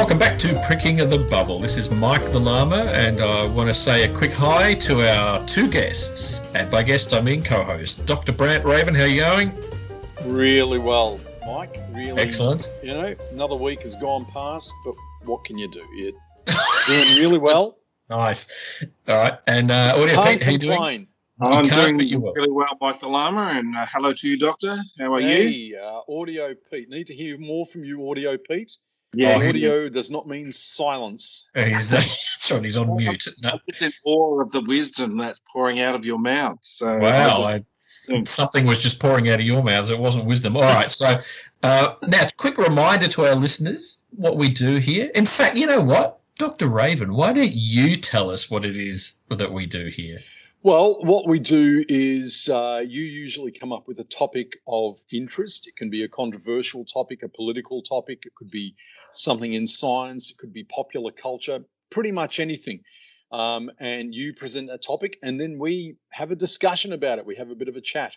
Welcome back to Pricking of the Bubble. This is Mike the Llama, and I want to say a quick hi to our two guests. And by guest, I mean co-host. Dr. Brant Raven, how are you going? Really well, Mike. Really excellent. You know, another week has gone past, but what can you do? You're doing really well. Nice. All right. And Audio Pete, how you doing? I'm doing really well, Mike the Llama, and hello to you, Doctor. How are you? Audio Pete. Need to hear more from you, Audio Pete. Yeah, audio does not mean silence. That's right, he's on mute. No. I'm just in awe of the wisdom that's pouring out of your mouth. So wow, something was just pouring out of your mouths. It wasn't wisdom. All right, so now, quick reminder to our listeners what we do here. In fact, you know what? Dr. Raven, why don't you tell us what it is that we do here? Well, what we do is you usually come up with a topic of interest. It can be a controversial topic, a political topic. It could be something in science. It could be popular culture, pretty much anything. And you present a topic, and then we have a discussion about it. We have a bit of a chat.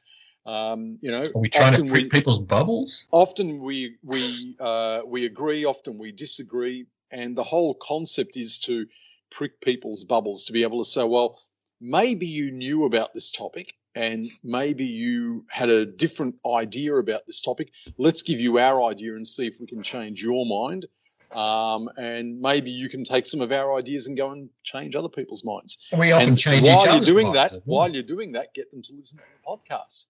Are we trying to prick people's bubbles? Often we agree. Often we disagree. And the whole concept is to prick people's bubbles, to be able to say, well, maybe you knew about this topic and maybe you had a different idea about this topic. Let's give you our idea and see if we can change your mind. And maybe you can take some of our ideas and go and change other people's minds. We often change each other's minds. While you're doing that, get them to listen to the podcast,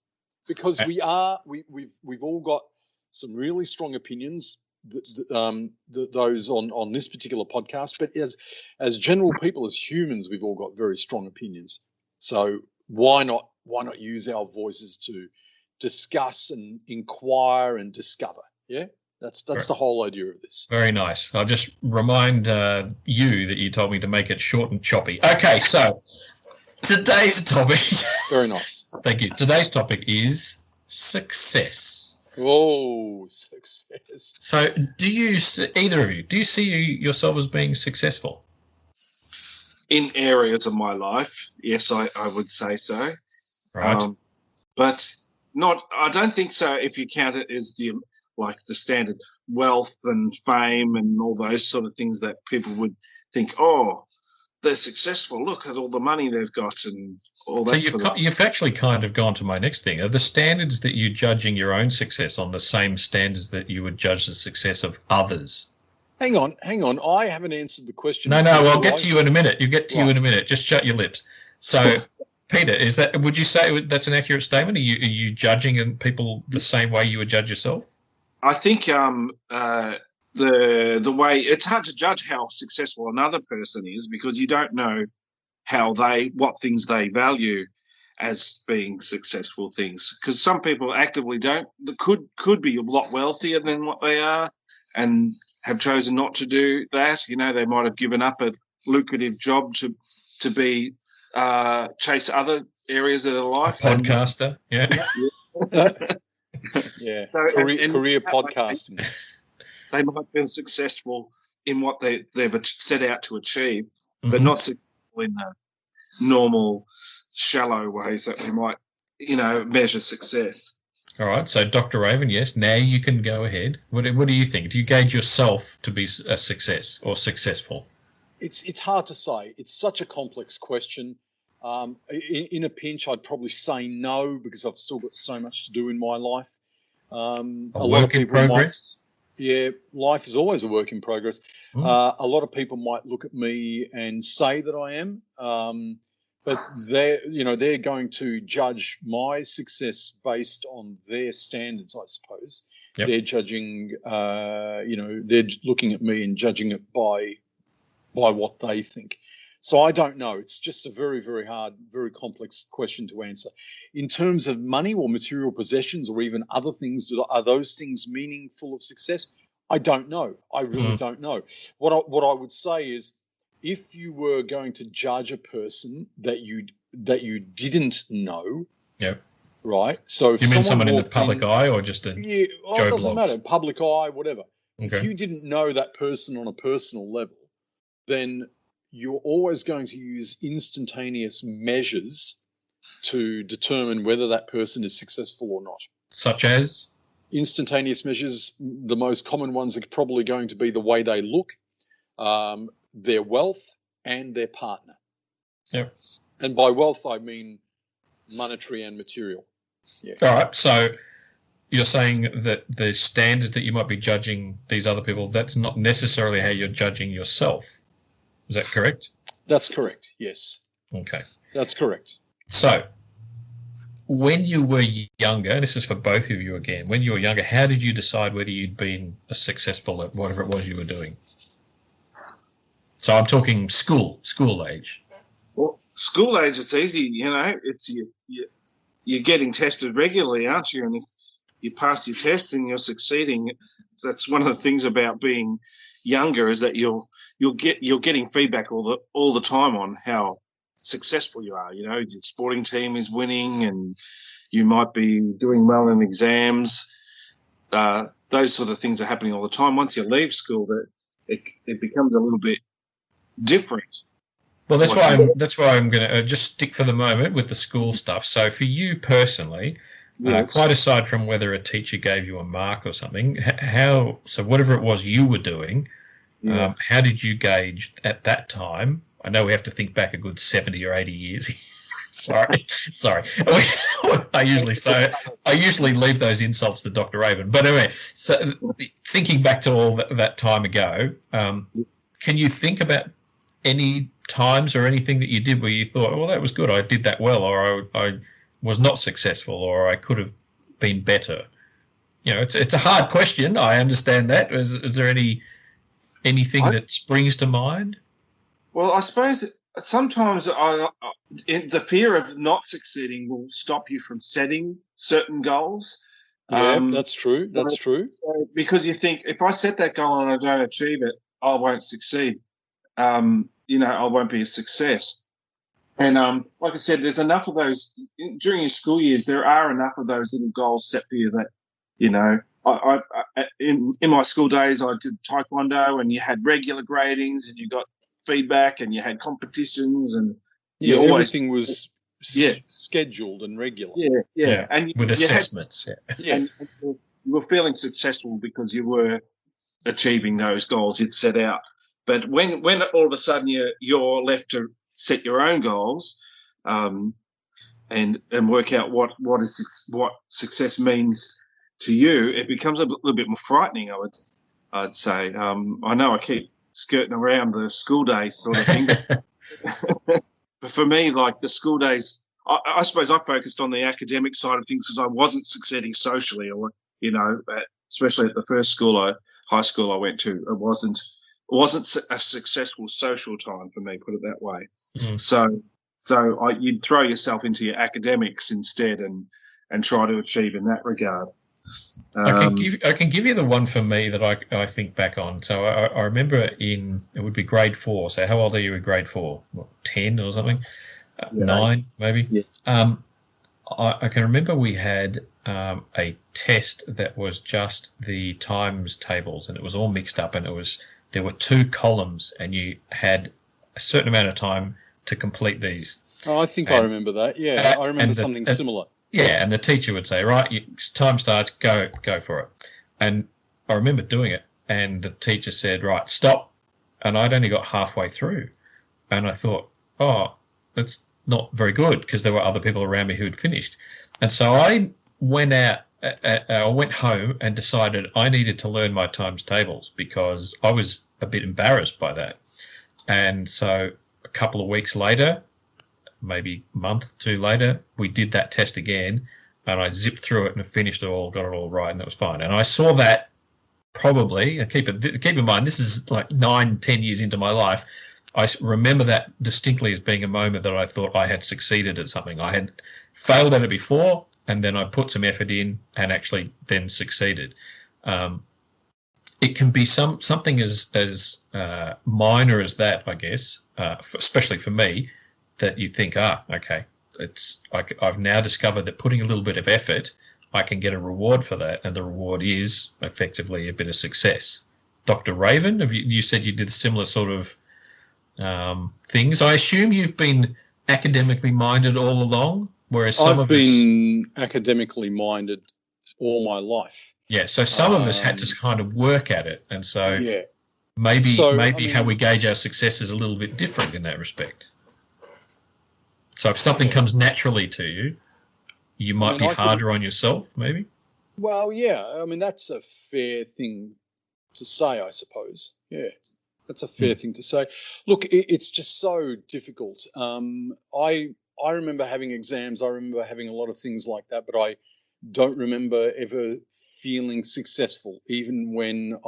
because we've all got some really strong opinions. Those on this particular podcast, but as general people, as humans, we've all got very strong opinions. So why not use our voices to discuss and inquire and discover? Yeah, that's the whole idea of this. Very nice. I'll just remind you that you told me to make it short and choppy. Okay, so today's topic. Very nice. Thank you. Today's topic is success. Oh, success. So either of you, do you see yourself as being successful? In areas of my life, yes, I would say so. Right. But I don't think so if you count it as the standard wealth and fame and all those sort of things that people would think, oh, they're successful. Look at all the money they've got and all that. So you've actually kind of gone to my next thing. Are the standards that you're judging your own success on the same standards that you would judge the success of others? Hang on. I haven't answered the question. No, I'll get to you in a minute. You in a minute. Just shut your lips. So, Peter, would you say that's an accurate statement? Are you judging people the same way you would judge yourself? I think the way it's hard to judge how successful another person is because you don't know what things they value as being successful things. Because some people actively could be a lot wealthier than what they are and have chosen not to do that. You know, they might have given up a lucrative job to be chase other areas of their life. A podcaster, yeah. Yeah. So, career podcasting. They might be successful in what they've set out to achieve, but not successful in the normal, shallow ways that we might, measure success. All right. So, Dr. Raven, yes, now you can go ahead. What do you think? Do you gauge yourself to be a success or successful? It's hard to say. It's such a complex question. In a pinch, I'd probably say no because I've still got so much to do in my life. A work in progress? Yeah, life is always a work in progress. A lot of people might look at me and say that I am, but they're going to judge my success based on their standards, I suppose. Yep. They're judging, they're looking at me and judging it by what they think. So I don't know. It's just a very, very hard, very complex question to answer. In terms of money or material possessions or even other things, are those things meaningful of success? I don't know. I really don't know. What I would say is, if you were going to judge a person that you didn't know, right? So if you mean someone in the public eye or just it doesn't matter, public eye, whatever. Okay. If you didn't know that person on a personal level, then you're always going to use instantaneous measures to determine whether that person is successful or not. Such as? Instantaneous measures, the most common ones are probably going to be the way they look, their wealth and their partner. Yep. And by wealth, I mean monetary and material. Yeah. All right. So you're saying that the standards that you might be judging these other people, that's not necessarily how you're judging yourself. Is that correct? That's correct, yes. Okay. That's correct. So when you were younger, and this is for both of you again, when you were younger, how did you decide whether you'd been successful at whatever it was you were doing? So I'm talking school age. Well, school age, it's easy, it's you're getting tested regularly, aren't you? And if you pass your tests and you're succeeding, that's one of the things about being younger, is that you're getting feedback all the time on how successful you are. Your sporting team is winning, and you might be doing well in exams. Those sort of things are happening all the time. Once you leave school, it becomes a little bit different. Well, that's why I'm going to just stick for the moment with the school stuff. So for you personally, yes. Quite aside from whether a teacher gave you a mark or something, so whatever it was you were doing, yes. How did you gauge at that time? I know we have to think back a good 70 or 80 years. Sorry. I usually leave those insults to Dr. Raven. But anyway, so thinking back to all that time ago, can you think about any times or anything that you did where you thought, well, that was good, I did that well, or I was not successful, or I could have been better? It's a hard question. I understand that. Is there anything that springs to mind? Well, I suppose sometimes the fear of not succeeding will stop you from setting certain goals. Yeah, that's true. That's true. Because you think, if I set that goal and I don't achieve it, I won't succeed. I won't be a success. And like I said, there's enough of those during your school years. There are enough of those little goals set for you that, I in my school days, I did taekwondo, and you had regular gradings, and you got feedback, and you had competitions, and everything was scheduled and regular. Yeah. And with assessments. And you were feeling successful because you were achieving those goals you'd set out. But when all of a sudden you're left to set your own goals, and work out what success means to you, it becomes a little bit more frightening. I'd say. I know I keep skirting around the school days sort of thing, but for me, like the school days, I suppose I focused on the academic side of things because I wasn't succeeding socially, or especially at the first high school I went to, it wasn't a successful social time for me, put it that way. Mm. So you'd throw yourself into your academics instead and try to achieve in that regard. I can give you the one for me that I think back on. So I remember it would be grade 4. So how old are you in grade 4? What, 10 or something? 9 maybe? Yeah. I can remember we had a test that was just the times tables, and it was all mixed up, and there were 2 columns, and you had a certain amount of time to complete these. Oh, I think I remember that. Yeah, I remember something similar. Yeah, and the teacher would say, right, time starts, go for it. And I remember doing it, and the teacher said, right, stop. And I'd only got halfway through. And I thought, oh, that's not very good, because there were other people around me who had finished. And so I went home and decided I needed to learn my times tables, because I was a bit embarrassed by that. And so a couple of weeks later, maybe a month or 2 later, we did that test again, and I zipped through it and finished it all, got it all right, and it was fine. And I saw that probably, and keep in mind, this is like 9-10 years into my life, I remember that distinctly as being a moment that I thought I had succeeded at something. I had failed at it before, and then I put some effort in and actually then succeeded. It can be something as minor as that, I guess, especially for me, that you think, okay, I've now discovered that putting a little bit of effort, I can get a reward for that, and the reward is effectively a bit of success. Dr. Raven, you said you did similar sort of things. I assume you've been academically minded all along, whereas I've been academically minded all my life. Yeah, so some of us had to kind of work at it, and so Maybe how we gauge our success is a little bit different in that respect. So if something comes naturally to you, you might be harder on yourself, maybe? Well, yeah. I mean, that's a fair thing to say, I suppose. Yeah, that's a fair thing to say. Look, it's just so difficult. I remember having exams. I remember having a lot of things like that, but I don't remember ever feeling successful, even when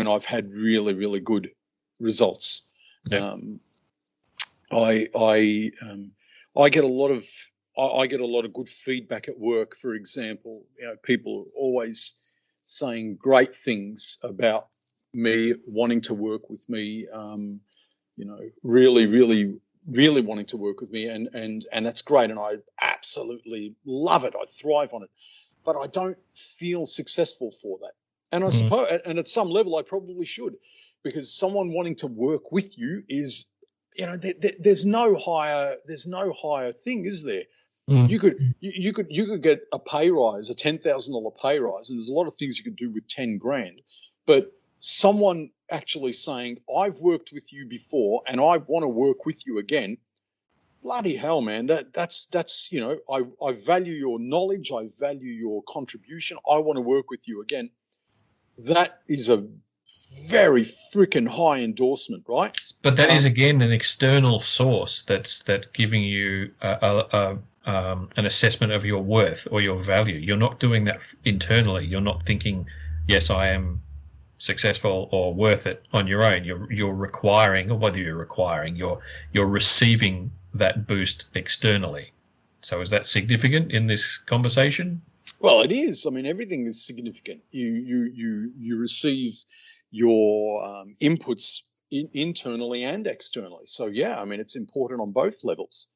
I've had really, really good results. Yeah. I get a lot of good feedback at work. For example, people are always saying great things about me, wanting to work with me. Really, really, really wanting to work with me, and that's great, and I absolutely love it. I thrive on it, but I don't feel successful for that. And I suppose, and at some level, I probably should, because someone wanting to work with you is, there's no higher thing, is there? You could get a pay rise, a $10,000 pay rise, and there's a lot of things you could do with 10 grand. But someone actually saying, "I've worked with you before, and I want to work with you again," bloody hell, man! That's I value your knowledge, I value your contribution. I want to work with you again. That is a very freaking high endorsement, right? But that is again an external source that's giving you an assessment of your worth or your value. You're not doing that internally. You're not thinking, "Yes, I am successful or worth it" on your own. You're requiring, or whether you're requiring, you're receiving that boost externally. So is that significant in this conversation? Well, it is. I mean, everything is significant. You receive your inputs internally and externally. So yeah, I mean, it's important on both levels.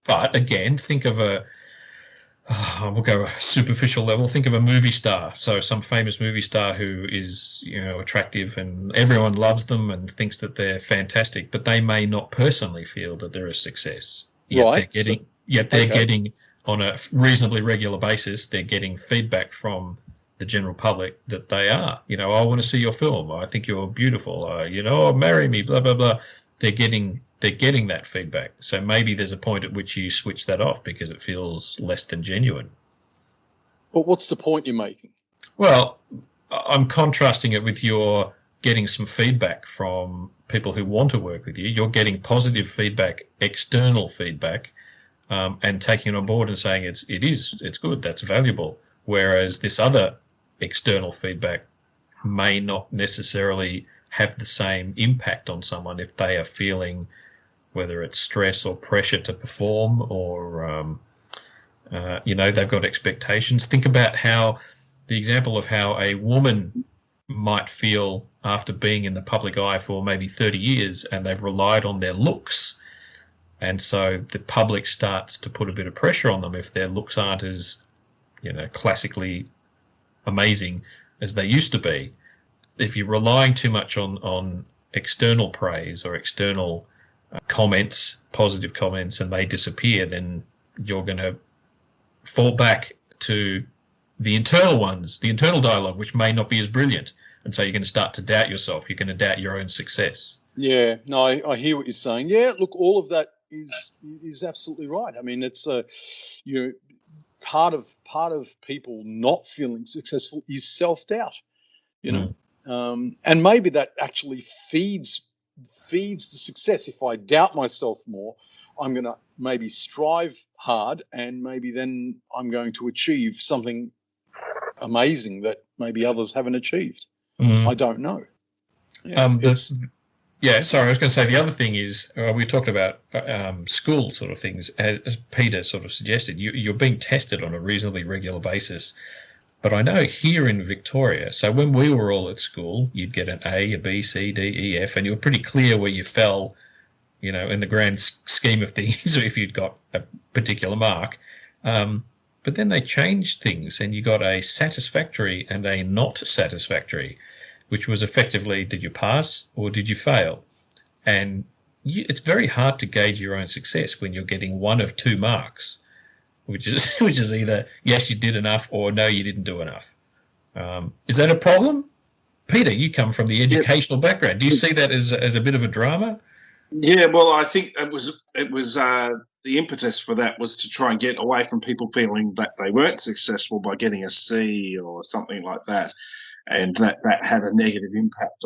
But again, think of we'll go a superficial level. Think of a movie star. So some famous movie star who is, attractive and everyone loves them and thinks that they're fantastic, but they may not personally feel that they're a success. Yet they're getting on a reasonably regular basis, they're getting feedback from the general public that they are. "I want to see your film. I think you're beautiful. Marry me, blah, blah, blah." They're getting that feedback. So maybe there's a point at which you switch that off because it feels less than genuine. But what's the point you're making? Well, I'm contrasting it with your getting some feedback from people who want to work with you. You're getting positive feedback, external feedback, and taking it on board and saying it's good, that's valuable. Whereas this other external feedback may not necessarily have the same impact on someone if they are feeling, whether it's stress or pressure to perform, or they've got expectations. Think about the example of how a woman might feel after being in the public eye for maybe 30 years and they've relied on their looks, and so the public starts to put a bit of pressure on them if their looks aren't as classically amazing as they used to be. If you're relying too much on external praise or external comments, positive comments, and they disappear, then you're going to fall back to the internal ones, the internal dialogue, which may not be as brilliant. And so you're going to start to doubt yourself. You're going to doubt your own success. Yeah, no, I hear what you're saying. Yeah, look, all of that is absolutely right. I mean, it's part of people not feeling successful is self-doubt, and maybe that actually feeds the success. If I doubt myself more, I'm going to maybe strive hard, and maybe then I'm going to achieve something amazing that maybe others haven't achieved. I don't know. Sorry, I was going to say the other thing is we talked about school sort of things, as Peter sort of suggested. You're being tested on a reasonably regular basis. But I know here in Victoria, so when we were all at school, you'd get an A, a B, C, D, E, F, and you were pretty clear where you fell, in the grand scheme of things, if you'd got a particular mark. But then they changed things, and you got a satisfactory and a not satisfactory, which was effectively, did you pass or did you fail? And it's very hard to gauge your own success when you're getting one of two marks, which is either yes, you did enough, or no, you didn't do enough. Is that a problem? Peter, you come from the educational background. Do you see that as a bit of a drama? Yeah, well, I think it was the impetus for that was to try and get away from people feeling that they weren't successful by getting a C or something like that, and that had a negative impact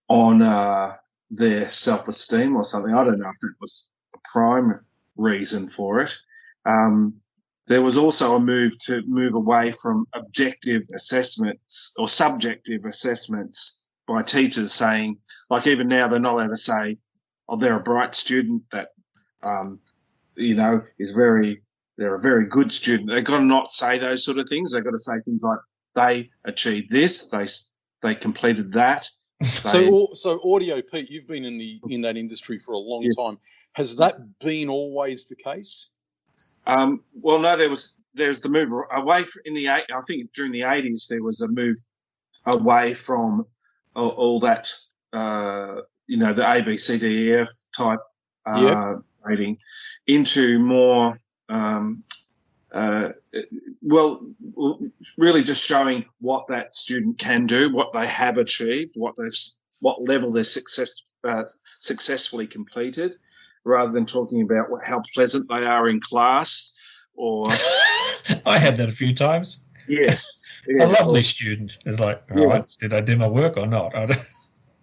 on their self-esteem or something. I don't know if that was the prime reason for it. There was also a move away from objective assessments or subjective assessments by teachers, saying, like, even now they're not allowed to say, oh, they're a bright student that, they're a very good student. They've got to not say those sort of things. They've got to say things like, they achieved this, they completed that. So Audio, Pete, you've been in that industry for a long time. Has that been always the case? Well, no, there's the move away I think during the 80s there was a move away from all that, the A, B, C, D, E, F type rating into more, really just showing what that student can do, what they have achieved, what level they're successfully completed, rather than talking about how pleasant they are in class or... I had that a few times. Yes. A lovely student is like, all right, did I do my work or not?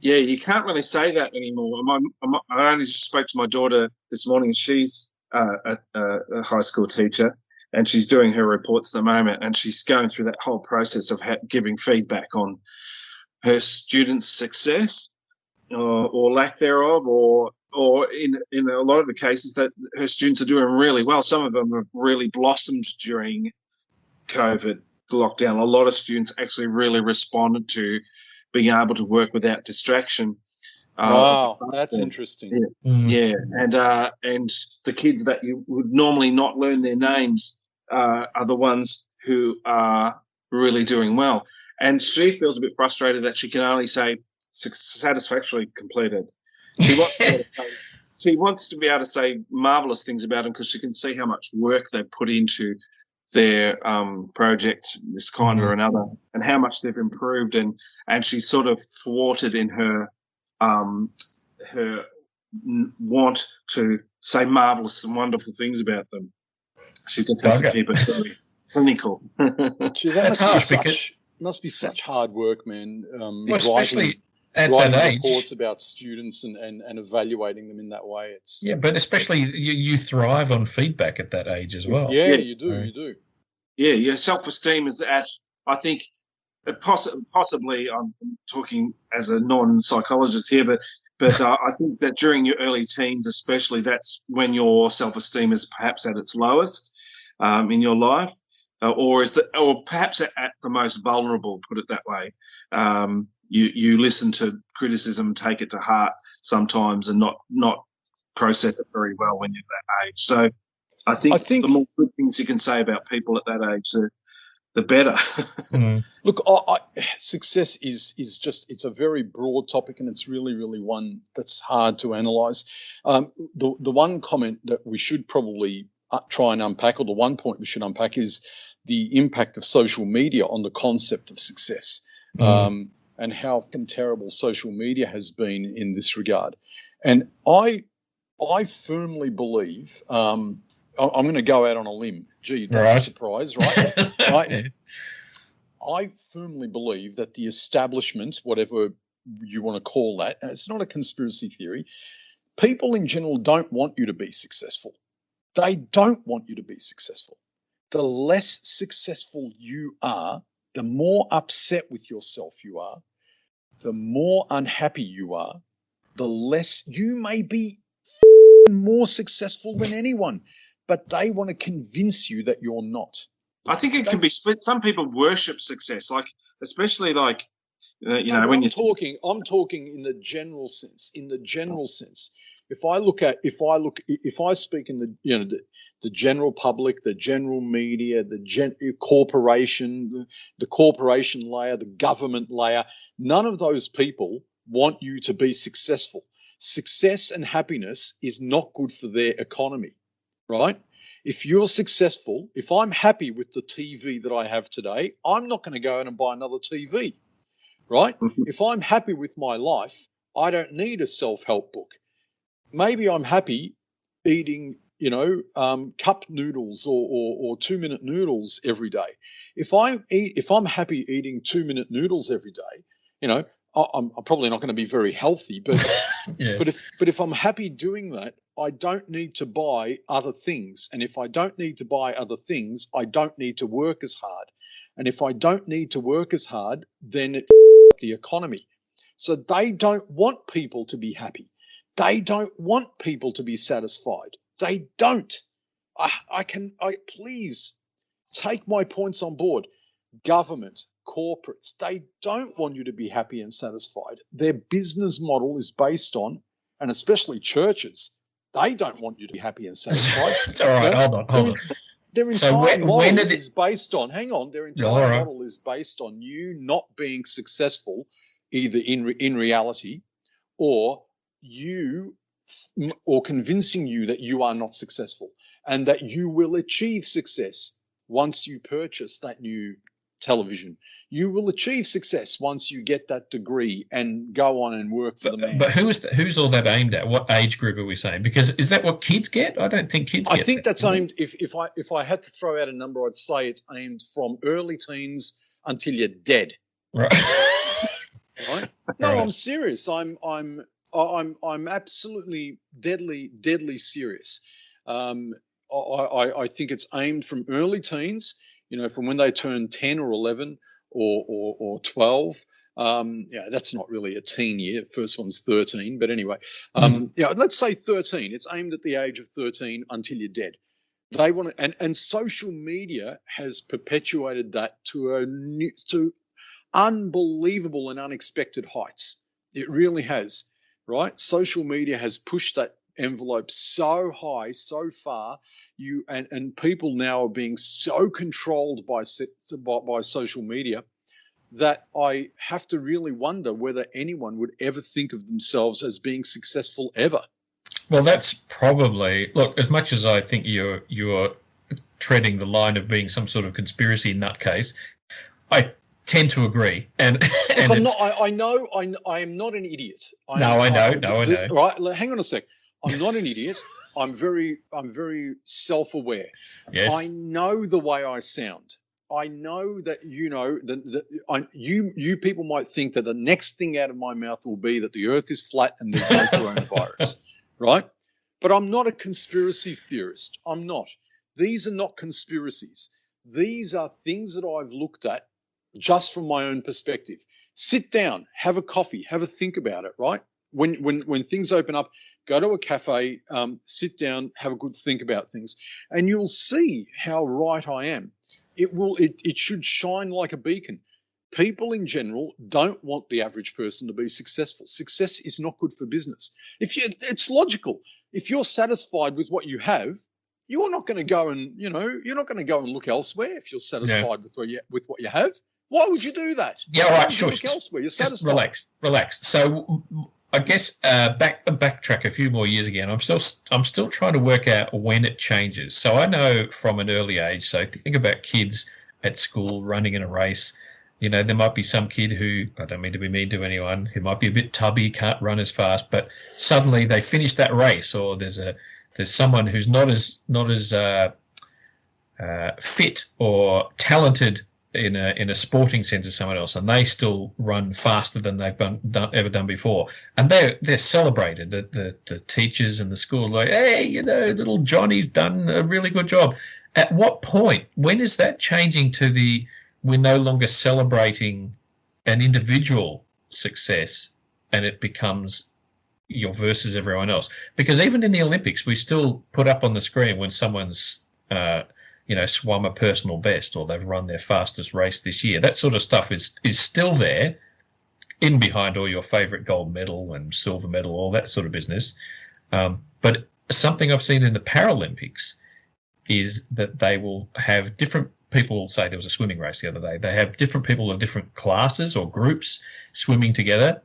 Yeah, you can't really say that anymore. I only just spoke to my daughter this morning. She's a high school teacher, and she's doing her reports at the moment, and she's going through that whole process of giving feedback on her students' success or lack thereof, or in a lot of the cases that her students are doing really well. Some of them have really blossomed during COVID lockdown. A lot of students actually really responded to being able to work without distraction. Wow, that's interesting. Yeah, and the kids that you would normally not learn their names are the ones who are really doing well. And she feels a bit frustrated that she can only say satisfactorily completed. She wants to be able to say marvelous things about them because she can see how much work they put into their project, this kind or another, and how much they've improved. And she's sort of thwarted in her want to say marvelous and wonderful things about them. She just has to keep it very clinical. Gee, that must be such hard work, man. Especially at writing that age. Reports about students and evaluating them in that way. But especially you thrive on feedback at that age as well. Yeah, yes. You do. Yeah, your self-esteem is at, I think, possibly, I'm talking as a non-psychologist here, but I think that during your early teens especially, that's when your self-esteem is perhaps at its lowest in your life, or perhaps at the most vulnerable, put it that way. You listen to criticism, take it to heart sometimes, and not process it very well when you're that age. So I think the more good things you can say about people at that age, the better. Look, success is just, it's a very broad topic, and it's really, really one that's hard to analyse. The one comment that we should probably try and unpack, or the one point we should unpack, is the impact of social media on the concept of success, and how terrible social media has been in this regard. And I firmly believe, I'm going to go out on a limb. Gee, that's a surprise, right? Right. Yes. I firmly believe that the establishment, whatever you want to call that, and it's not a conspiracy theory, people in general don't want you to be successful. They don't want you to be successful. The less successful you are, the more upset with yourself you are, the more unhappy you are, the less you may be more successful than anyone, but they want to convince you that you're not. I think it can be split. Some people worship success, especially when you're talking. I'm talking in the general sense. In the general sense, if I speak in the general public, the general media, the corporation layer, the government layer, none of those people want you to be successful. Success and happiness is not good for their economy, right? If you're successful, if I'm happy with the TV that I have today, I'm not going to go out and buy another TV. right? If I'm happy with my life, I don't need a self-help book. Maybe I'm happy eating, cup noodles or 2-minute noodles every day. If I'm happy eating 2-minute noodles every day, I'm probably not going to be very healthy, but yes. but if I'm happy doing that, I don't need to buy other things. And if I don't need to buy other things, I don't need to work as hard. And if I don't need to work as hard, then it the economy. So they don't want people to be happy. They don't want people to be satisfied. They don't. Please take my points on board. Government, corporates, they don't want you to be happy and satisfied. Their business model is based on, and especially churches, they don't want you to be happy and satisfied. All right, hold on. Their entire model is based on, their entire model is based on you not being successful either in reality or convincing you that you are not successful and that you will achieve success once you purchase that new television. You will achieve success once you get that degree and go on and work for the man. But who's all that aimed at? What age group are we saying? Because is that what kids get? I don't think kids get I think that's aimed, if I had to throw out a number, I'd say it's aimed from early teens until you're dead. Right. Right? No, right. I'm serious. I'm absolutely deadly serious. I think it's aimed from early teens, from when they turn 10 or 11 or 12. That's not really a teen year. First one's 13, but anyway, let's say 13. It's aimed at the age of 13 until you're dead. They want to, and social media has perpetuated that to unbelievable and unexpected heights. It really has, right? Social media has pushed that envelope so high, so far. And people now are being so controlled by social media that I have to really wonder whether anyone would ever think of themselves as being successful ever. Well, that's probably, look, as much as I think you're treading the line of being some sort of conspiracy nutcase, I tend to agree. And I know I am not an idiot. I know. Right, hang on a sec. I'm not an idiot. I'm very self-aware. Yes. I know the way I sound. I know that you people might think that the next thing out of my mouth will be that the earth is flat and there's no coronavirus, right? But I'm not a conspiracy theorist. I'm not. These are not conspiracies. These are things that I've looked at just from my own perspective. Sit down, have a coffee, have a think about it, right? When things open up, go to a cafe, sit down, have a good think about things, and you'll see how right I am. It should shine like a beacon. People in general don't want the average person to be successful. Success is not good for business. It's logical. If you're satisfied with what you have, you're not going to go and look elsewhere. If you're satisfied with what you have, why would you do that? Yeah, all right, sure. Look elsewhere. You're satisfied. Relax. So I guess backtrack a few more years again. I'm still trying to work out when it changes. So I know from an early age. So think about kids at school running in a race. There might be some kid who, I don't mean to be mean to anyone, who might be a bit tubby, can't run as fast, but suddenly they finish that race, or there's someone who's not as fit or talented in a sporting sense as someone else, and they still run faster than they've ever done before, and they're celebrated. The teachers and the school are like, hey, little Johnny's done a really good job. At what point, when is that changing to we're no longer celebrating an individual success and it becomes your versus everyone else? Because even in the Olympics, we still put up on the screen when someone's swum a personal best, or they've run their fastest race this year. That sort of stuff is still there, in behind all your favorite gold medal and silver medal, all that sort of business. But something I've seen in the Paralympics is that they will have different people. Say there was a swimming race the other day. They have different people of different classes or groups swimming together,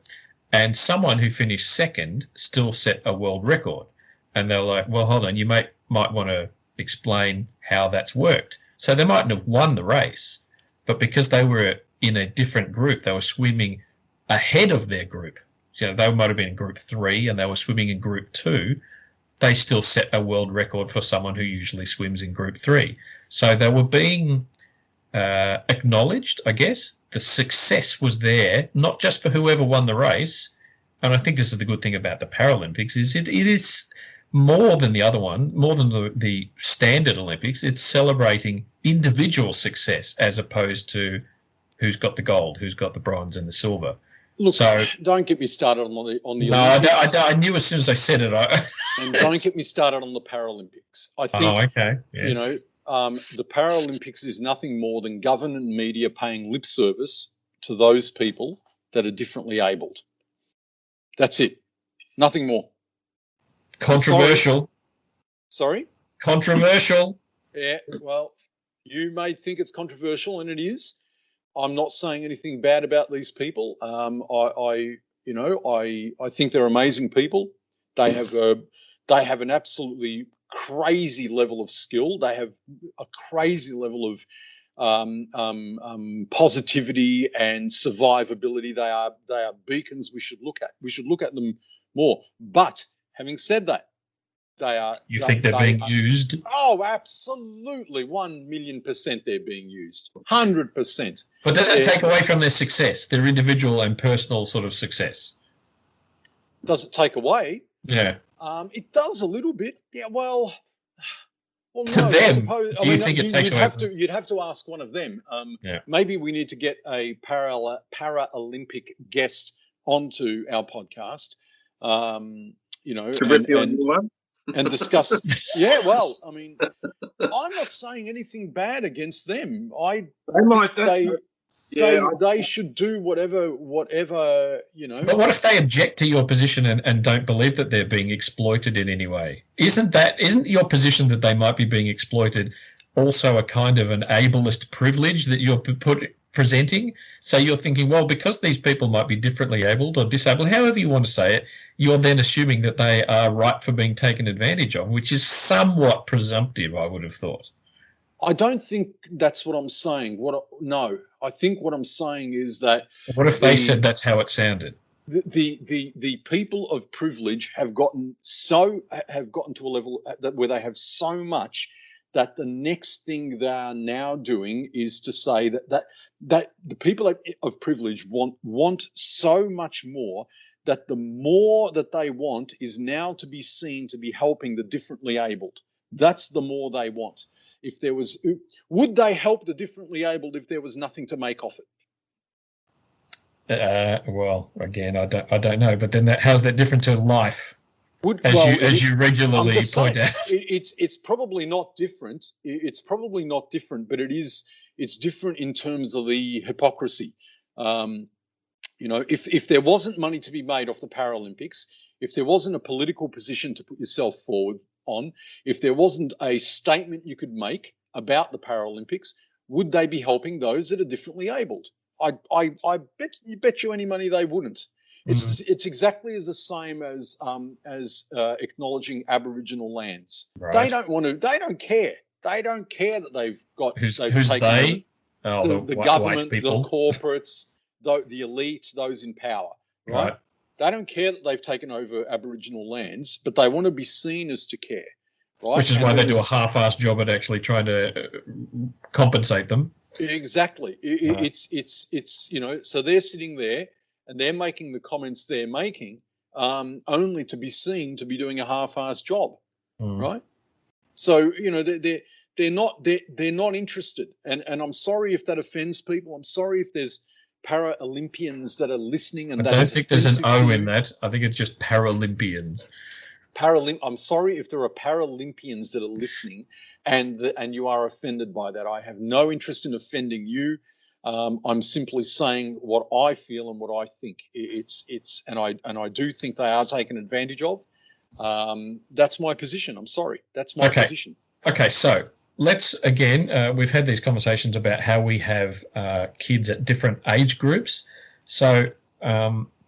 and someone who finished second still set a world record. And they're like, well, hold on, you might want to explain how that's worked. So they mightn't have won the race, but because they were in a different group, they were swimming ahead of their group. So they might have been in group 3 and they were swimming in group 2. They still set a world record for someone who usually swims in group 3. So they were being acknowledged, I guess. The success was there, not just for whoever won the race. And I think this is the good thing about the Paralympics, is it is more than the other one, more than the standard Olympics. It's celebrating individual success as opposed to who's got the gold, who's got the bronze and the silver. Look, so don't get me started on the No, I knew as soon as I said it. And don't get me started on the Paralympics. I think, okay. Yes. The Paralympics is nothing more than government media paying lip service to those people that are differently abled. That's it. Nothing more. Controversial. Sorry? Controversial. Yeah, well, you may think it's controversial, and it is. I'm not saying anything bad about these people. I think they're amazing people. They have an absolutely crazy level of skill. They have a crazy level of positivity and survivability. They are beacons we should look at. We should look at them more. But having said that, You think they're being used? Oh, absolutely. 1,000,000% they're being used. 100%. But does it take away from their success, their individual and personal sort of success? Does it take away? Yeah. It does a little bit. Yeah, well no. To them, do you think it takes away? You'd have to ask one of them. Yeah. Maybe we need to get a Paralympic guest onto our podcast. And discuss. Yeah, well, I mean, I'm not saying anything bad against them. They should do whatever. But what if they object to your position and don't believe that they're being exploited in any way? Isn't your position that they might be being exploited also a kind of an ableist privilege that you're presenting? So you're thinking, well, because these people might be differently abled or disabled, however you want to say it, you're then assuming that they are ripe for being taken advantage of, which is somewhat presumptive, I would have thought. I don't think that's what I'm saying. I think what I'm saying is that. What if they said that's how it sounded? The people of privilege have gotten to a level where they have so much that the next thing they are now doing is to say that the people of privilege want so much more, that the more that they want is now to be seen to be helping the differently abled. That's the more they want. Would they help the differently abled if there was nothing to make off it? Well, again, I don't know. But then how's that different to life? As you regularly point out, it's probably not different. It's probably not different, but it's different in terms of the hypocrisy. If there wasn't money to be made off the Paralympics, if there wasn't a political position to put yourself forward on, if there wasn't a statement you could make about the Paralympics, would they be helping those that are differently abled? I bet you any money they wouldn't. It's exactly as the same as acknowledging Aboriginal lands. Right. They don't care. They don't care that they've got. Who's they? The government, the corporates, the elite, those in power. Right? They don't care that they've taken over Aboriginal lands, but they want to be seen as to care. Right? Which is why they do a half-assed job at actually trying to compensate them. Exactly. So they're sitting there and they're making the comments they're making only to be seen to be doing a half-assed job, right? So they're not interested, and I'm sorry if that offends people. I'm sorry if there's Paralympians that are listening, and I don't think there's an O in that. I think it's just Paralympians. I'm sorry if there are Paralympians that are listening, and you are offended by that. I have no interest in offending you. I'm simply saying what I feel and what I think. And I do think they are taken advantage of. That's my position. I'm sorry. That's my position. Okay, so let's again. We've had these conversations about how we have kids at different age groups. So,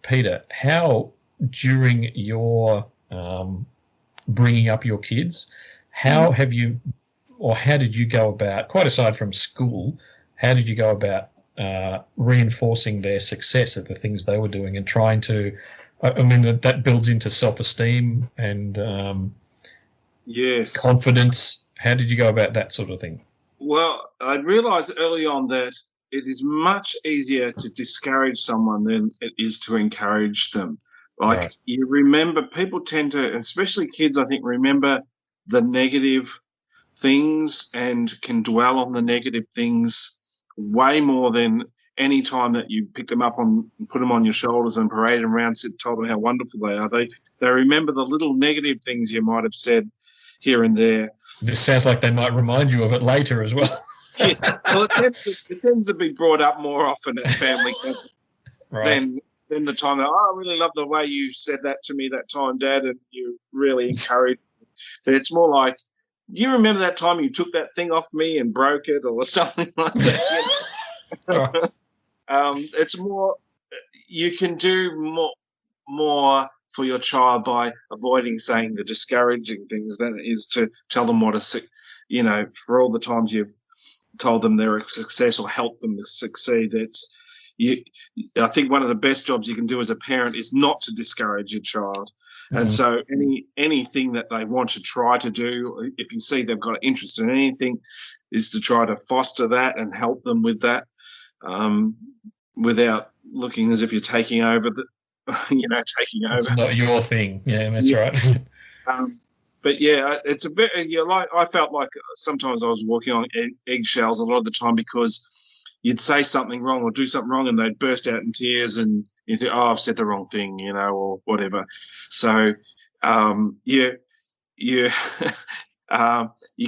Peter, how during your bringing up your kids, how did you go about? Quite aside from school, how did you go about reinforcing their success at the things they were doing and trying to. I mean, that builds into self-esteem and Yes. confidence. How did you go about that sort of thing? Well, I realised early on that it is much easier to discourage someone than it is to encourage them. Like, Right. you remember, people tend to, especially kids, I think, remember the negative things and can dwell on the negative things way more than any time that you picked them up and put them on your shoulders and paraded them around, told them how wonderful they are. They remember the little negative things you might have said here and there. This sounds like they might remind you of it later as well. Yeah. Well, it tends to be brought up more often at family Right. than the time that, I really love the way you said that to me that time, Dad, and you really encouraged me. But it's more like, do you remember that time you took that thing off me and broke it or something like that? Right. It's more, you can do more for your child by avoiding saying the discouraging things than it is to tell them what for all the times you've told them they're a success or helped them to succeed. I think one of the best jobs you can do as a parent is not to discourage your child. And so anything that they want to try to do, if you see they've got an interest in anything, is to try to foster that and help them with that, without looking as if you're taking over taking over. It's not your thing. Yeah, that's right. But yeah, it's a bit. I felt like sometimes I was walking on eggshells a lot of the time because you'd say something wrong or do something wrong, and they'd burst out in tears, and you think, "Oh, I've said the wrong thing," or whatever. So, you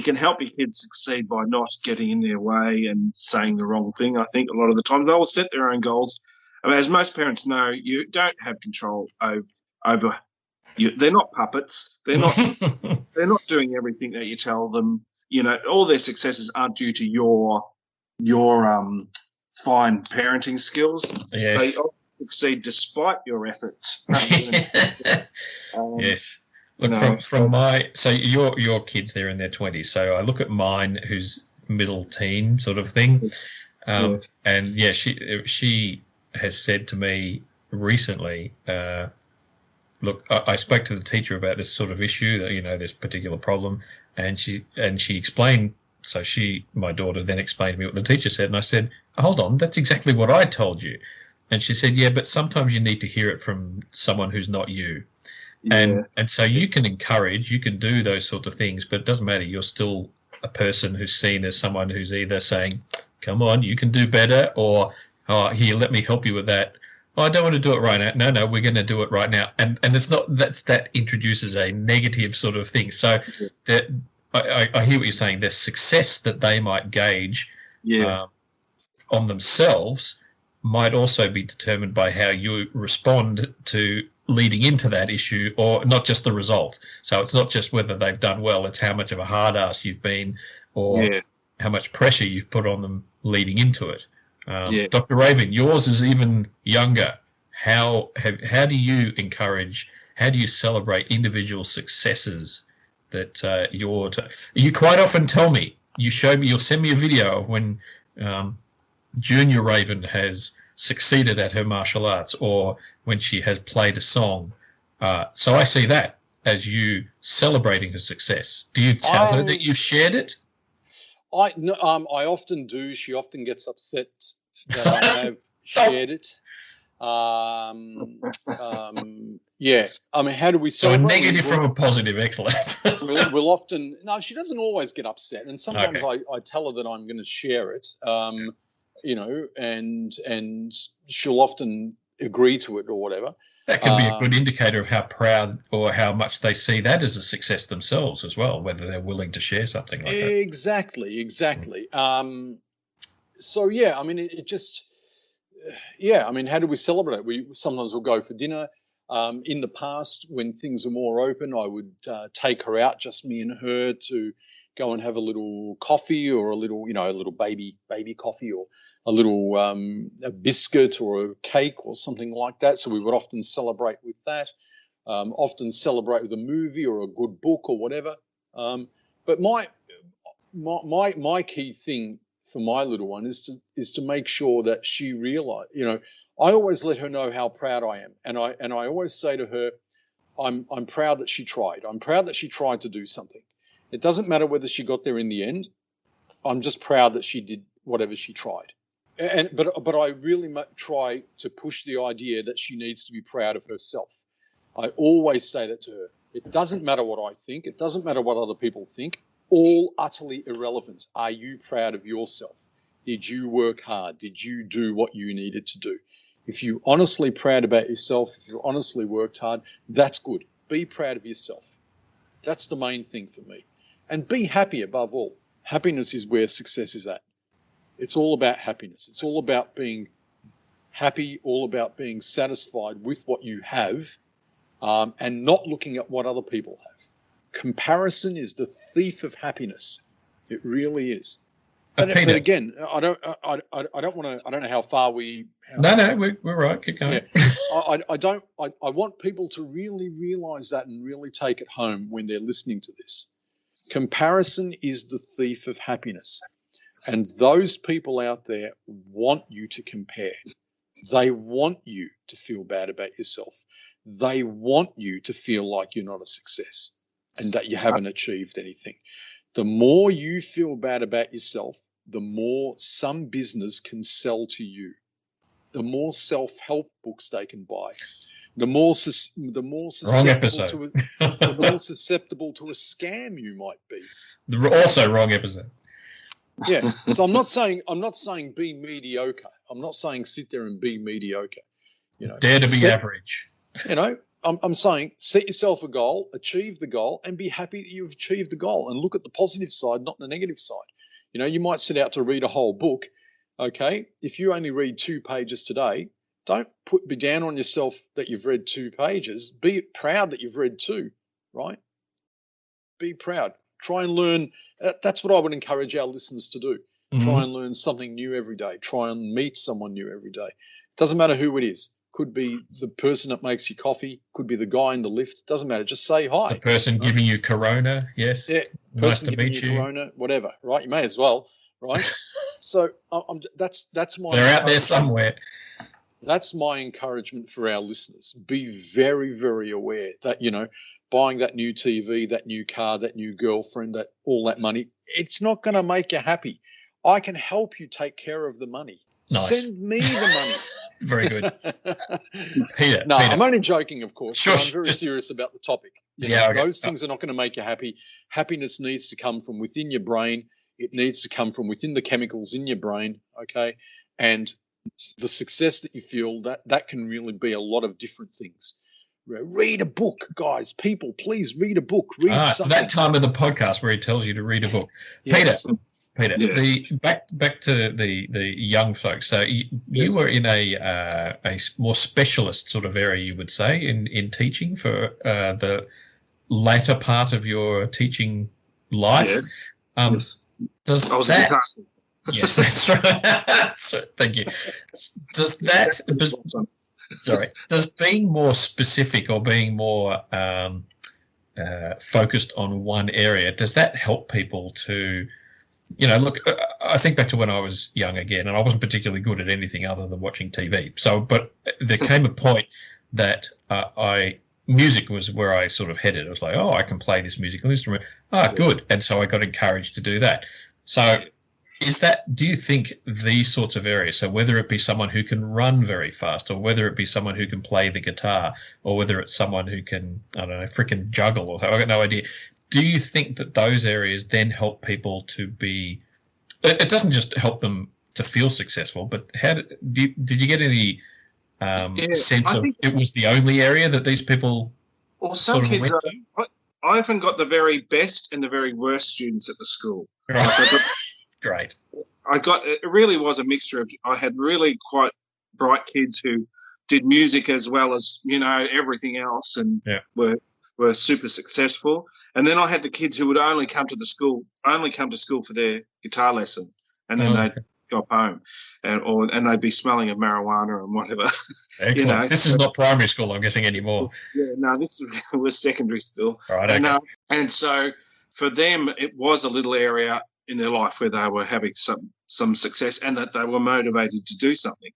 can help your kids succeed by not getting in their way and saying the wrong thing. I think a lot of the times they will set their own goals. I mean, as most parents know, you don't have control over. They're not puppets. They're not. They're not doing everything that you tell them. All their successes aren't due to your fine parenting skills. Yes. They often succeed despite your efforts. Yes. Look, from your kids, they're in their 20s. So I look at mine, who's middle teen sort of thing. Yes. And yeah, she has said to me recently, look, I spoke to the teacher about this sort of issue, this particular problem, and she explained. So my daughter then explained to me what the teacher said, and I said, hold on, that's exactly what I told you. And she said, yeah, but sometimes you need to hear it from someone who's not you. Yeah. And so you can encourage, you can do those sorts of things, but it doesn't matter. You're still a person who's seen as someone who's either saying, come on, you can do better, or, oh, here, let me help you with that. Oh, I don't want to do it right now. No, we're going to do it right now. And it's not, that introduces a negative sort of thing. So that I hear what you're saying. There's success that they might gauge on themselves might also be determined by how you respond to leading into that issue, or not just the result. So it's not just whether they've done well, it's how much of a hard ass you've been, or how much pressure you've put on them leading into it. Dr. Raven, yours is even younger. How do you encourage, how do you celebrate individual successes that you quite often tell me, you'll send me a video of when Junior Raven has succeeded at her martial arts, or when she has played a song. So I see that as you celebrating her success. Do you tell her that you've shared it? I often do. She often gets upset that I have shared it. Yeah. I mean, how do we celebrate? So a negative from a positive, excellent. we'll often, no, she doesn't always get upset. And sometimes I tell her that I'm going to share it, and she'll often agree to it or whatever. That can be a good indicator of how proud or how much they see that as a success themselves as well, whether they're willing to share something like that. Exactly. So, yeah, I mean, it just, I mean, how do we celebrate? Sometimes we'll go for dinner. In the past, when things were more open, I would take her out, just me and her, to go and have a little coffee, or a little baby coffee, or a little a biscuit or a cake or something like that. So we would often celebrate with that, often celebrate with a movie or a good book or whatever. But my key thing for my little one is to make sure that she realize, I always let her know how proud I am. And I always say to her, I'm proud that she tried. I'm proud that she tried to do something. It doesn't matter whether she got there in the end. I'm just proud that she did whatever she tried. But I really try to push the idea that she needs to be proud of herself. I always say that to her. It doesn't matter what I think. It doesn't matter what other people think. All utterly irrelevant. Are you proud of yourself? Did you work hard? Did you do what you needed to do? If you're honestly proud about yourself, if you honestly worked hard, that's good. Be proud of yourself. That's the main thing for me. And be happy above all. Happiness is where success is at. It's all about happiness. It's all about being happy, all about being satisfied with what you have, and not looking at what other people have. Comparison is the thief of happiness. It really is. But again, I don't know how far we. We're right. Keep going. Yeah. I want people to really realize that and really take it home when they're listening to this. Comparison is the thief of happiness. And those people out there want you to compare. They want you to feel bad about yourself. They want you to feel like you're not a success and that you haven't achieved anything. The more you feel bad about yourself, the more some business can sell to you. The more self-help books they can buy. The more susceptible to a scam you might be. Also wrong episode. Yeah. So I'm not saying be mediocre. I'm not saying sit there and be mediocre. Dare to be average. I'm saying set yourself a goal, achieve the goal, and be happy that you've achieved the goal, and look at the positive side, not the negative side. You might set out to read a whole book. Okay, if you only read 2 pages today, don't be down on yourself that you've read 2 pages. Be proud that you've read 2, right? Be proud. Try and learn. That's what I would encourage our listeners to do. Mm-hmm. Try and learn something new every day. Try and meet someone new every day. Doesn't matter who it is. Could be the person that makes you coffee. Could be the guy in the lift. Doesn't matter. Just say hi. The person giving you Corona. Yes. Yeah. Nice to meet you. Corona, whatever. Right. You may as well. Right. So that's my. They're out there somewhere. That's my encouragement for our listeners. Be very, very aware that, buying that new TV, that new car, that new girlfriend, that all that money, it's not going to make you happy. I can help you take care of the money. Nice. Send me the money. Very good. Peter. I'm only joking, of course. Sure. I'm very serious about the topic. Those things are not going to make you happy. Happiness needs to come from within your brain. It needs to come from within the chemicals in your brain, okay? And the success that you feel, that can really be a lot of different things. Read a book, guys. People, please read a book. Read something. So that time of the podcast where he tells you to read a book. Yes. Peter, yes. Back to the young folks. So you were in a more specialist sort of area, you would say, in teaching for the latter part of your teaching life. Yeah. Yes. Yes, that's right. Thank you. Does being more specific or being more focused on one area, does that help people to, look, I think back to when I was young again, and I wasn't particularly good at anything other than watching TV. So, but there came a point that music was where I sort of headed. I was like, I can play this musical instrument. Good. And so I got encouraged to do that. So do you think these sorts of areas, so whether it be someone who can run very fast or whether it be someone who can play the guitar or whether it's someone who can, freaking juggle or I've got no idea. Do you think that those areas then help people to be – it doesn't just help them to feel successful, but did you get any sense of it was the only area that these people some sort of went to? I often got the very best and the very worst students at the school. Right. Great. It really was a mixture of, I had really quite bright kids who did music as well as, everything else and were super successful. And then I had the kids who would only come to school for their guitar lesson, and then they'd go home and they'd be smelling of marijuana and whatever. Excellent. This is not primary school, I'm guessing, anymore. Yeah, no, this was secondary school. Right, okay. And so for them, it was a little area in their life where they were having some success and that they were motivated to do something,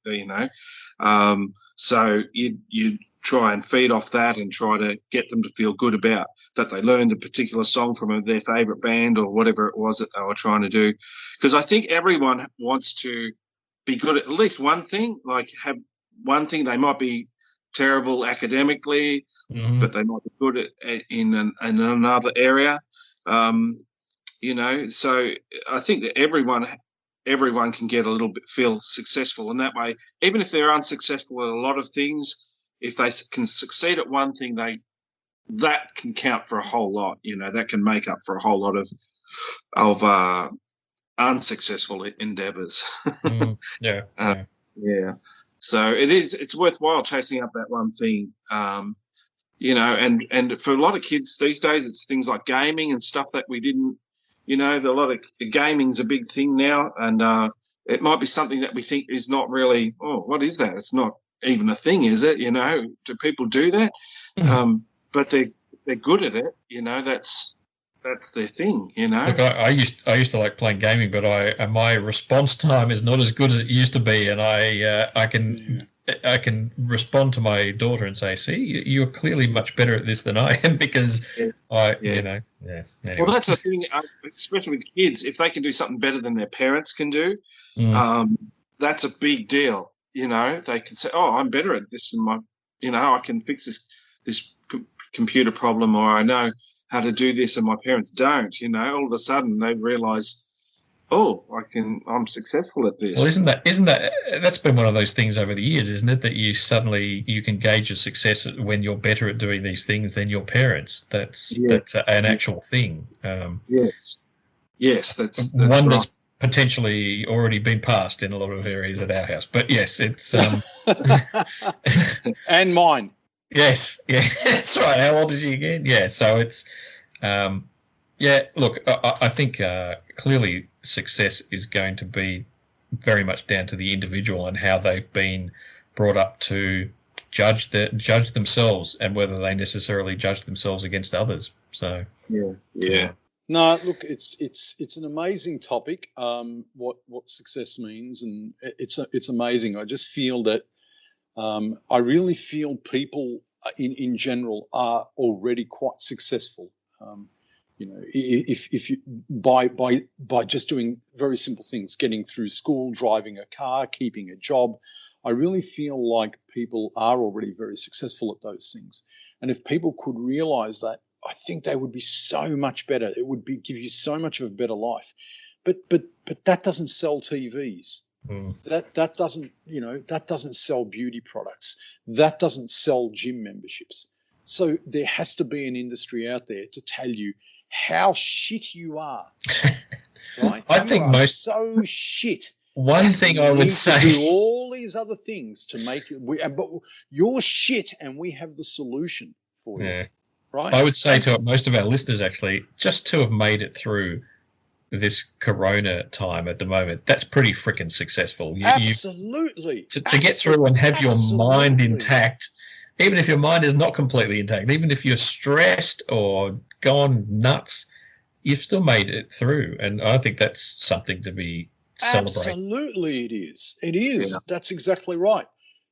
so you try and feed off that and try to get them to feel good about that they learned a particular song from their favourite band or whatever it was that they were trying to do. Because I think everyone wants to be good at least one thing, like have one thing. They might be terrible academically, but they might be good in another area. So I think that everyone can get a little bit, feel successful, and that way, even if they're unsuccessful at a lot of things, if they can succeed at one thing, that can count for a whole lot. That can make up for a whole lot of unsuccessful endeavours. Yeah. Yeah. So it's worthwhile chasing up that one thing. And for a lot of kids these days, it's things like gaming and stuff that we didn't. A lot of gaming's a big thing now, and it might be something that we think is not really. Oh, what is that? It's not even a thing, is it? Do people do that? But they're good at it. That's their thing. Look, I used to like playing gaming, but my response time is not as good as it used to be, and I can respond to my daughter and say, "See, you're clearly much better at this than I am," because Anyway. Well, that's the thing, especially with kids. If they can do something better than their parents can do, that's a big deal. They can say, "Oh, I'm better at this than my, I can fix this computer problem, or I know how to do this and my parents don't." All of a sudden they realise, oh, I'm successful at this. Well, isn't that that's been one of those things over the years, isn't it? That you can gauge your success when you're better at doing these things than your parents. That's an actual thing. Yes, that's one right. that's potentially already been passed in a lot of areas at our house. But yes, it's and mine. Yes, yeah, that's right. How old is he again? Yeah, so it's look, I think clearly success is going to be very much down to the individual and how they've been brought up to judge themselves and whether they necessarily judge themselves against others. So yeah. No, look, it's an amazing topic. What success means, and it's amazing. I just feel that I really feel people in general are already quite successful. If you by just doing very simple things, getting through school, driving a car, keeping a job, I really feel like people are already very successful at those things. And if people could realize that, I think they would be so much better. It would give you so much of a better life. But that doesn't sell TVs. That doesn't sell beauty products. That doesn't sell gym memberships. So there has to be an industry out there to tell you how shit you are. Right? I think most so shit. One thing I would say, do all these other things to make it. But you're shit, and we have the solution for you. Right? I would say to most of our listeners, actually, just to have made it through this corona time at the moment, that's pretty freaking successful. Absolutely. To get through and have your mind intact, even if your mind is not completely intact, even if you're stressed or gone nuts, you've still made it through. And I think that's something to be celebrated. Absolutely it is. It is. Yeah. That's exactly right.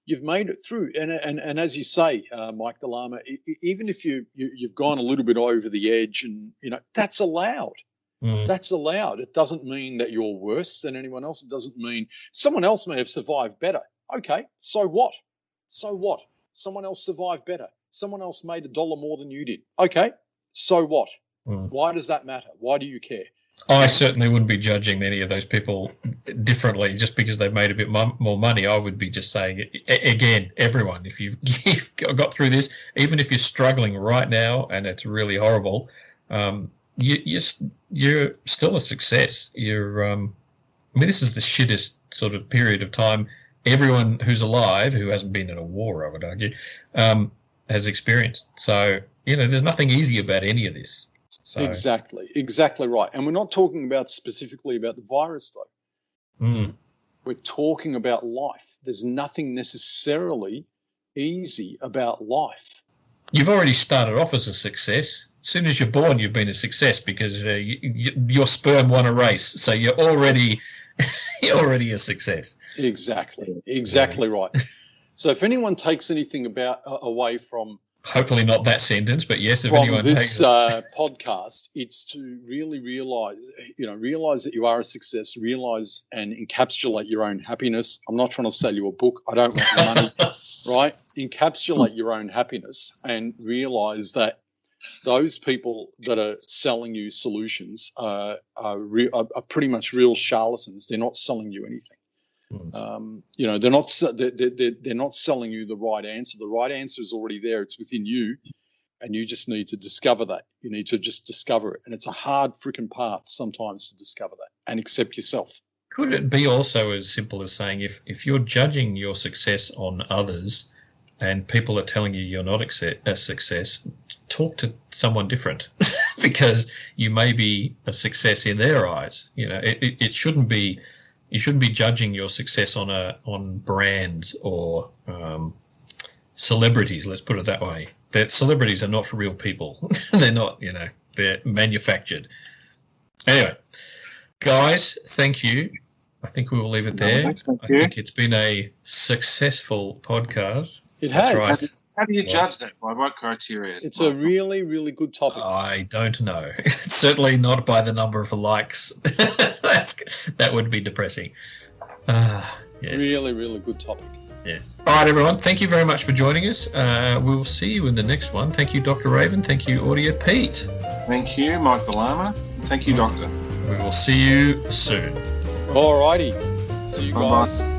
You've made it through. And as you say, Mike Delama, even if you've gone a little bit over the edge, and that's allowed. That's allowed. It doesn't mean that you're worse than anyone else. It doesn't mean someone else may have survived better. Okay, so what? So what? Someone else survived better. Someone else made $1 more than you did. Okay, so what? Why does that matter? Why do you care? I certainly wouldn't be judging any of those people differently just because they've made a bit more money. I would be just saying, again, everyone, if you've got through this, even if you're struggling right now and it's really horrible, you're still a success. This is the shittest sort of period of time everyone who's alive, who hasn't been in a war, I would argue, has experienced. So, there's nothing easy about any of this. So. Exactly right. And we're not talking about specifically about the virus, though. We're talking about life. There's nothing necessarily easy about life. You've already started off as a success. soon as you're born, you've been a success because your sperm won a race, so you're already a success. Exactly right. So if anyone takes anything away from, hopefully not that sentence, but yes, if from anyone this takes podcast, it's to really realize that you are a success, realize and encapsulate your own happiness. I'm not trying to sell you a book. I don't want your money, right? Encapsulate your own happiness and realize that those people that are selling you solutions are pretty much real charlatans. They're not selling you anything. They're not selling you the right answer. The right answer is already there. It's within you, and you just need to discover that. You need to just discover it, and it's a hard freaking path sometimes to discover that and accept yourself. Could it be also as simple as saying if you're judging your success on others and people are telling you you're not a success, talk to someone different because you may be a success in their eyes. It shouldn't be. You shouldn't be judging your success on brands or celebrities. Let's put it that way. That celebrities are not for real people. They're not. They're manufactured. Anyway, guys, thank you. I think we will leave it there. I think it's been a successful podcast. It has. Right. How do you judge that? By what criteria? It's a really, really good topic. I don't know. It's certainly not by the number of likes. That would be depressing. Yes. Really, really good topic. Yes. All right, everyone. Thank you very much for joining us. We'll see you in the next one. Thank you, Dr. Raven. Thank you, Audio Pete. Thank you, Mike the Llama. Thank you, Doctor. We will see you soon. All righty. See you guys. Bye-bye.